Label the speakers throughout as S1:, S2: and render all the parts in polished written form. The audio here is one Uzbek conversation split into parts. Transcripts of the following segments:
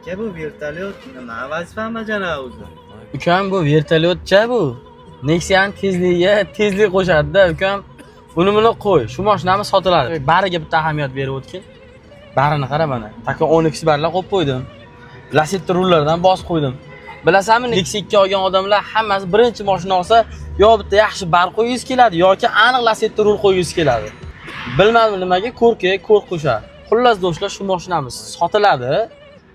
S1: aka bu vertolyot nima vazifa bajaradi o'zi?
S2: Ukam bu vertolyotcha bu. Nexia'ning tezligiga tezlik qo'shadi-da, ukam. Buni buni qo'y. Shu mashinami sotiladi. Bariga bitta ahamiyat berib o'tgin. Barini qara mana. Taka 12 barlar qo'yib qo'ydim. Lasetti rullardan bosib qo'ydim. Bilasanmi, Nexia 2 olgan odamlar hammasi birinchi mashina olsa, yo bitta yaxshi bar qo'yingiz keladi yoki aniq lasetti rul qo'yingiz keladi. Bilmadim nimaga ko'rk qo'shadi. Xullas do'stlar, shu mashinamiz sotiladi.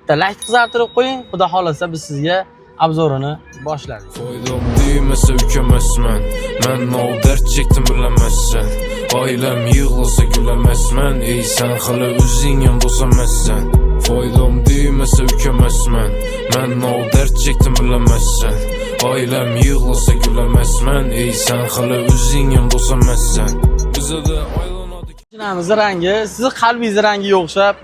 S2: Bitta layk qizartirib qo'ying, xudo xolasa biz sizga obzorini boshladik.
S3: Foydam değmese ükemezmen. Men o dert çektim bilemezsen. Ailem yığılsa gülemezmen. Ey sen hala üzün yanında olsamazsen. Foydam değmese ükemezmen. Men o dert çektim bilemezsen. Ailem yığılsa gülemezmen. Ey sen hala üzün yanında olsamazsen. Bize de aylanadık.
S2: Mashinamiz rangi sizni qalbingiz rangiga o'xshab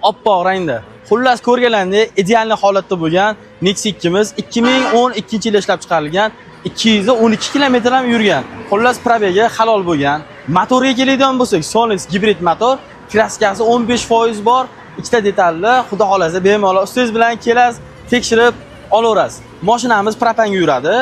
S2: oppoq rangda. Xullas ko'rganlaringiz ideal holatda bo'lgan Nexia 2miz 2012-yilda ishlab chiqarilgan, 212 kilometr ham yurgan. Xullas probegi halol bo'lgan. Motoriga keladigan bo'lsak, Solis gibrid motor, kraskasi 15% bor, ikkita detalli, xudo xolasa bemalol ustingiz bilan kelasiz, tekshirib olaverasiz. Mashinamiz propanga yuradi,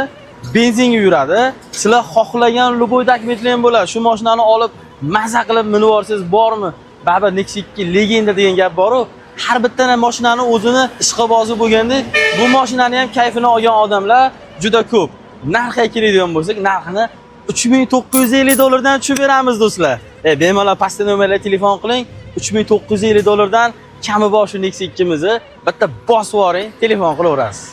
S2: benzinga yuradi. Sizlar xohlagan luboy dokumentlar ham bo'ladi. Shu mashinani olib maza qilib minib olsangiz bormi? Baribir Nexia 2 legenda degan gap bor-ku. Har bitta mashinani o'zini ishqibozi bo'lganda, bu mashinani ham kayfini olgan odamlar juda ko'p. Narxiga keladigan bo'lsak, narxini $3950 dan tushib beramiz do'stlar. Bemalol pastda nomerga telefon qiling. $3950 dan kami bor shu Nexia 2mizni bitta bosib yuboring, telefon qilaverasiz.